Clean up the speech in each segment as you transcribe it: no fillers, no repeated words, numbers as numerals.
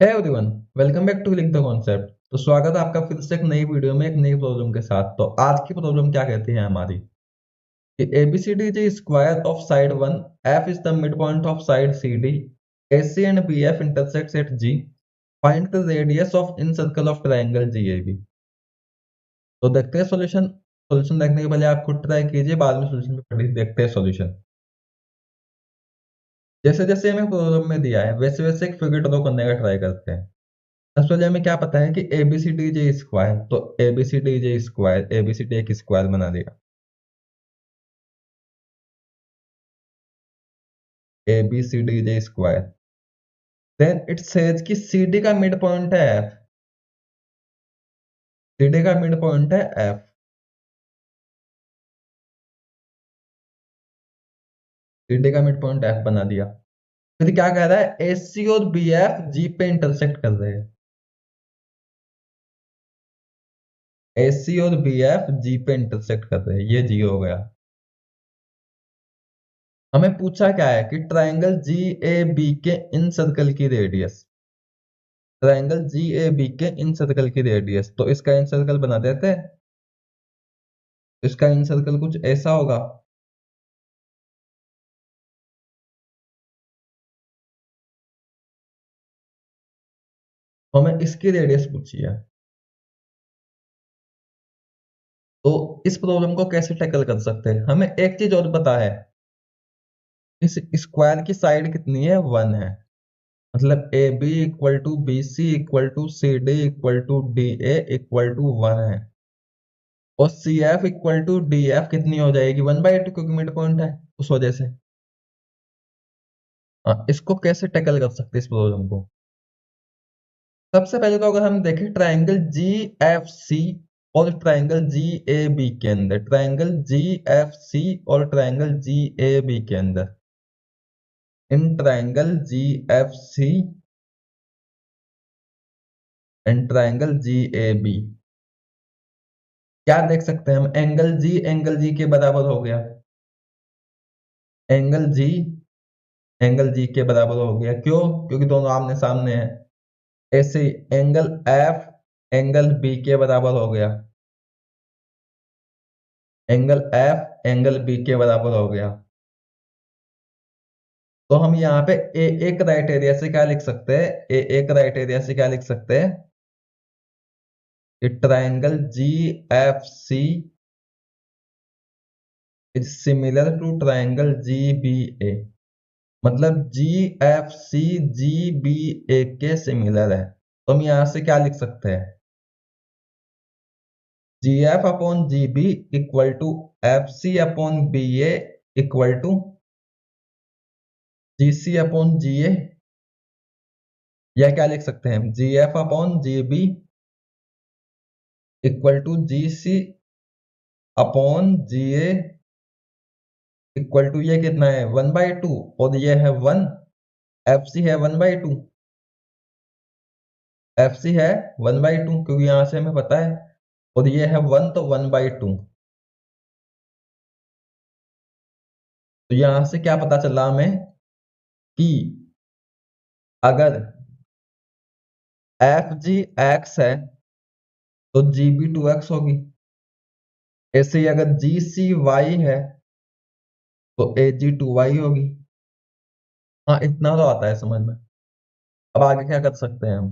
Hey everyone, welcome back to link the concept. तो स्वागत है आपका फिर से एक नई वीडियो में एक नई प्रॉब्लम के साथ। तो आज की प्रॉब्लम क्या कहती है हमारी कि ABCD is a square of side 1, F is the midpoint of side CD, AC and BF intersects at G, find the radius of incircle of triangle GAB। तो देखते हैं सॉल्यूशन। सॉल्यूशन देखने के पहले आप खुद ट्राई कीजिए, बाद में सॉल्यूशन पे पढ़िए। देखते हैं सॉल्यूशन। जैसे जैसे हमें प्रॉब्लम में दिया है वैसे वैसे एक फिगर ड्रॉ करने का ट्राई करते हैं। सबसे पहले हमें क्या पता है कि ABCD जे स्क्वायर, तो ABCD जे स्क्वायर, ABCD एक स्क्वायर बना देगा। ABCD जे स्क्वायर, देन इट सेज कि CD का मिड पॉइंट है F, CD का मिड पॉइंट है F। CD का मिड पॉइंट F बना दिया। फिर क्या कह रहा है, AC और BF G पे इंटरसेक्ट कर रहे हैं। AC और BF G पे इंटरसेक्ट कर रहे हैं, ये G हो गया। हमें पूछा क्या है कि ट्राइंगल GAB के इन सर्कल की रेडियस, ट्राइंगल GAB के इन सर्कल की रेडियस। तो इसका इन सर्कल बना देते हैं। इसका इन सर्कल कुछ ऐसा होगा। तो हमें इसकी रेडियस पूछी है। तो इस प्रॉब्लम को कैसे टैकल कर सकते हैं, हमें एक चीज और पता है, इस स्क्वायर की साइड कितनी है, 1 है। मतलब AB equal to BC equal to CD equal to DA equal to 1 है। और CF इक्वल टू DF कितनी हो जाएगी, 1/2, क्योंकि मिड पॉइंट है उस वजह से। हाँ, इसको कैसे टैकल कर सकते हैं इस प्रॉब्लम को। सबसे पहले तो अगर हम देखें ट्राइंगल GFC और ट्राइंगल GAB के अंदर, ट्राइंगल GFC और ट्राइंगल GAB के अंदर, in triangle GFC and triangle GAB क्या देख सकते हैं हम, एंगल G के बराबर हो गया। एंगल G के बराबर हो गया, क्यों? क्योंकि दोनों आमने सामने हैं। ऐसे एंगल F एंगल B के बराबर हो गया। एंगल F एंगल B के बराबर हो गया। तो हम यहाँ पे ए क्राइटेरिया से क्या लिख सकते हैं, ए क्राइटेरिया से क्या लिख सकते हैं कि triangle GFC is similar to triangle GBA। मतलब GFC GBA के सिमिलर है। तो हम यहां से क्या लिख सकते हैं, GF upon GB equal to FC upon BA equal to GC upon GA। या क्या लिख सकते हैं, GF upon GB equal to GC upon GA equal to, ये कितना है 1/2 और ये है 1। FC है 1/2, FC है 1/2 क्योंकि यहां से हमें पता है। और ये है 1, तो 1/2। तो यहां से क्या पता चला हमें कि अगर FG x है तो GB 2x होगी। ऐसे ही अगर GC y है तो AG 2y होगी। हाँ, इतना तो आता है समझ में। अब आगे क्या कर सकते हैं हम,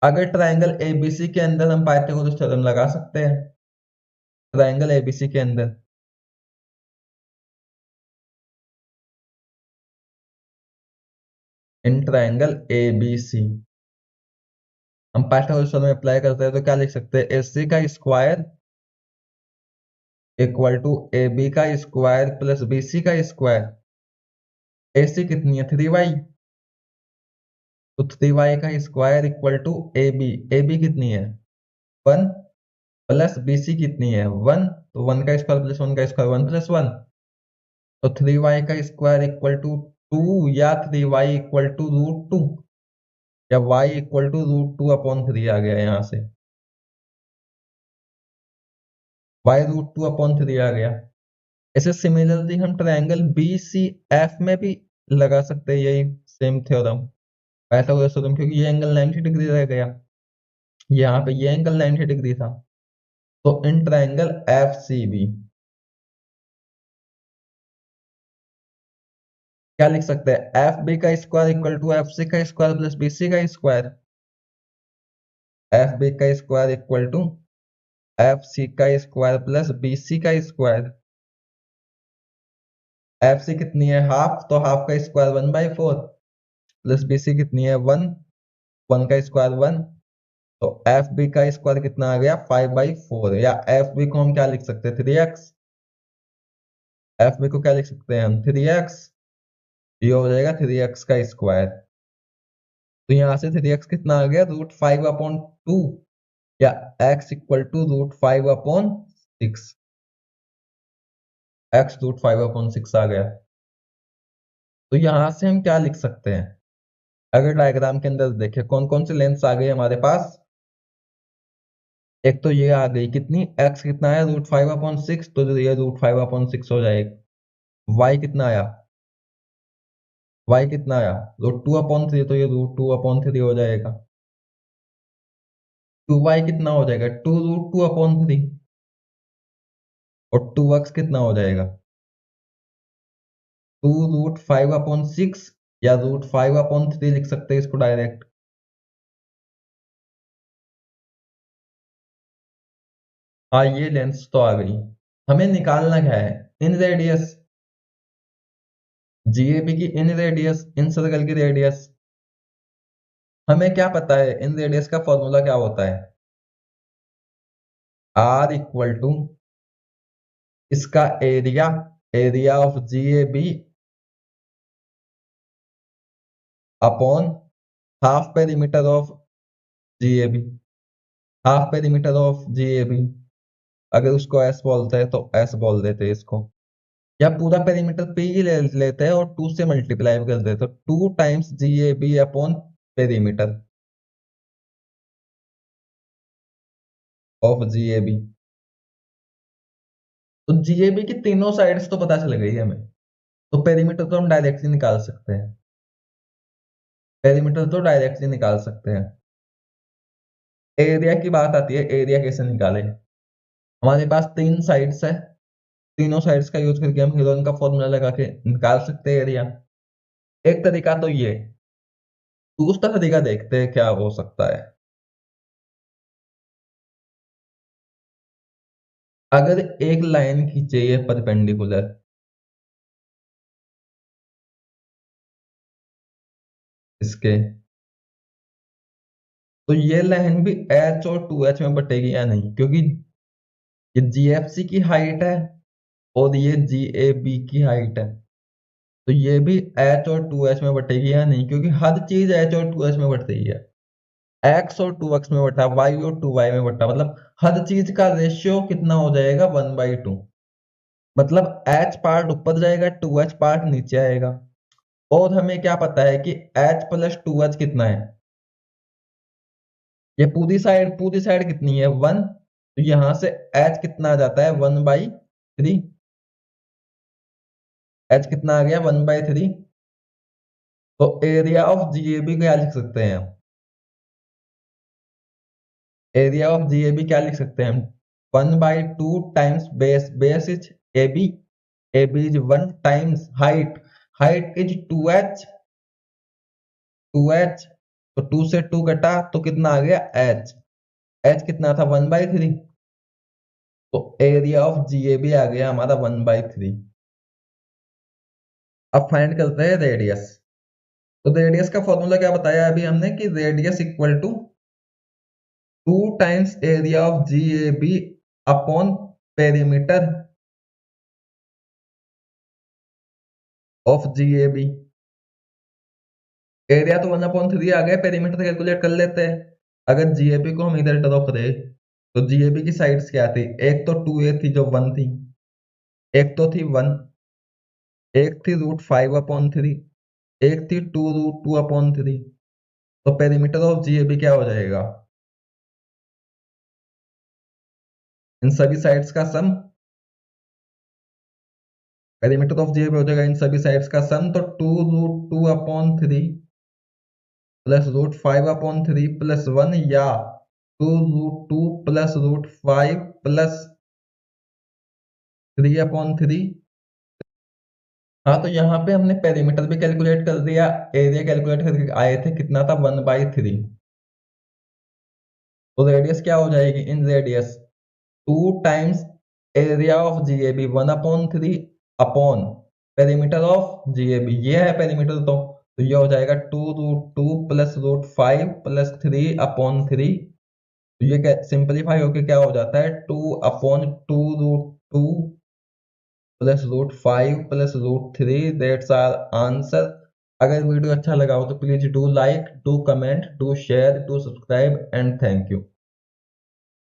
अगर ट्राइंगल ABC के अंदर हम पाइथागोरस थ्योरम लगा सकते हैं। ट्राइंगल ABC के अंदर इन ट्राइंगल ABC हम पाइथागोरस थ्योरम अप्लाई करते हैं, तो क्या लिख सकते हैं, AC का स्क्वायर इक्वल टू AB का स्क्वायर प्लस BC का स्क्वायर। AC कितनी है, 3y, तो 3y का स्क्वायर इक्वल टू AB कितनी है 1 प्लस BC कितनी है 1, तो 1 का स्क्वायर प्लस 1 का स्क्वायर 1 प्लस 1। तो 3y का स्क्वायर इक्वल टू 2, या 3y इक्वल टू √2, या y इक्वल टू √2/3 आ गया यहाँ से। y √2/3 आ गया। ऐसे सिमिलरली हम ट्राइंगल BCF में भी लगा सकते हैं यही सेम थ्योरम। पाइथागोरस थ्योरम, क्योंकि ये एंगल 90 डिग्री रह गया, यहाँ पे ये एंगल 90 डिग्री था। तो in triangle F C B क्या लिख सकते हैं, एफ बी का square equal to F C का स्क्वायर प्लस बी सी का स्क्वायर। एफ बी का square equal to F C का स्क्वायर प्लस बी सी का स्क्वायर। एफ सी कितनी है, हाफ, तो हाफ का स्क्वायर 1/4 प्लस बी सी कितनी है 1, 1 का स्क्वायर 1, तो एफ बी का स्क्वायर कितना आ गया 5/4, या एफ बी को हम क्या लिख सकते हैं 3x। एफ बी को क्या लिख सकते हैं हम 3x, ये हो जाएगा 3x का स्क्वायर। तो यहां से 3x कितना आ गया √5/2, या x इक्वल टू √5/6, x √5/6 आ गया। तो यहां से हम क्या लिख सकते हैं, अगर डायग्राम के अंदर देखें कौन कौन सी लेंथ्स आ गई हमारे पास। एक तो ये आ गई कितनी, x कितना है √5/6, तो ये √5/6 हो जाएगा। y कितना आया, y कितना आया √2/3, तो ये √2/3 हो जाएगा। 2y कितना हो जाएगा 2√2/3, और 2x कितना हो जाएगा 2√5/6, या √5/3 लिख सकते हैं इसको डायरेक्ट। हाँ, ये लेंस तो आ गई। हमें निकालना क्या है, इन रेडियस, जीएबी की इन रेडियस, इन सर्कल की रेडियस। हमें क्या पता है इन रेडियस का फॉर्मूला क्या होता है, आर इक्वल टू इसका area, area of GAB upon half perimeter of GAB, half perimeter of GAB. अगर उसको एस बोलते हैं तो एस बोल देते हैं इसको, या पूरा पेरीमीटर पे ही ले लेते हैं और 2 से मल्टीप्लाई कर देते हैं, तो 2 times GAB upon perimeter of GAB. तो जीएबी की तीनों साइड्स तो पता चल गई है हमें, तो पेरीमीटर तो हम डायरेक्टली निकाल सकते हैं, पेरीमीटर तो डायरेक्टली निकाल सकते हैं। एरिया की बात आती है, एरिया कैसे निकालें। हमारे पास 3 साइड्स है, तीनों साइड्स का यूज करके हम हीरोइन का फॉर्मूला लगा के निकाल सकते हैं एरिया। एक तरीका तो ये, दूसरा तरीका देखते हैं क्या हो सकता है। अगर एक लाइन खींचे ये परपेंडिकुलर, इसके, तो ये लाइन भी एच और 2h में बटेगी या नहीं, क्योंकि ये जीएफसी की हाइट है और ये जीएबी की हाइट है, तो ये भी एच और 2h में बटेगी या नहीं, क्योंकि हर चीज एच और 2h में बट रही है। एक्स और 2x में बटा, वाई और 2y में बटा, मतलब हर चीज का रेशियो कितना हो जाएगा 1/2, मतलब एच पार्ट ऊपर जाएगा 2h पार्ट नीचे आएगा। और हमें क्या पता है कि h प्लस 2h कितना है, ये पूरी साइड कितनी है 1, तो यहां से h कितना आ जाता है 1/3, h कितना आ गया 1/3। तो एरिया ऑफ जीएबी क्या लिख सकते हैं हम, एरिया ऑफ जीएबी क्या लिख सकते हैं हम, 1/2 times base, base is AB, AB is 1 times height, height is 2h, 2h, तो 2 से 2 कटा तो कितना आ गया h, h कितना था 1/3, तो एरिया ऑफ जीएबी आ गया हमारा 1/3। अब फाइंड करते हैं रेडियस। तो रेडियस का फॉर्मूला क्या बताया अभी हमने, कि radius equal to 2 times area of GAB upon perimeter of GAB. Area तो 1/3 आ गया, पेरीमीटर कैलकुलेट कर लेते हैं। अगर जीएबी को हम इधर ड्रॉ करें, तो जीएबी की साइड्स क्या थी, एक तो 2a थी जो 1 थी, एक तो थी 1, एक थी √5/3, एक थी 2√2/3, तो पेरीमीटर ऑफ जीएबी क्या हो जाएगा, इन सभी साइड्स का सम, पेरीमीटर ऑफ जीएबी हो जाएगा इन सभी साइड्स का सम, तो 2√2/3, प्लस रूट 5/3 प्लस 1 या 2√2 प्लस रूट 5 प्लस 3/3। हाँ, तो यहाँ पे हमने पेरीमीटर भी कैलकुलेट कर दिया, एरिया कैलकुलेट करके आए थे, कितना था 1/3। तो रेडियस क्या हो जाएगी, इन radius 2 times area of GAB 1/3 upon perimeter of GAB, ये है पेरीमीटर। तो ये हो जाएगा 2√2 प्लस रूट 5 प्लस 3/3। तो ये सिंपलीफाई होके क्या हो जाता है 2/2√2 plus root 5 plus root 3। That's our answer. अगर वीडियो अच्छा लगा हो तो please do like, do comment, do share, do subscribe and thank you.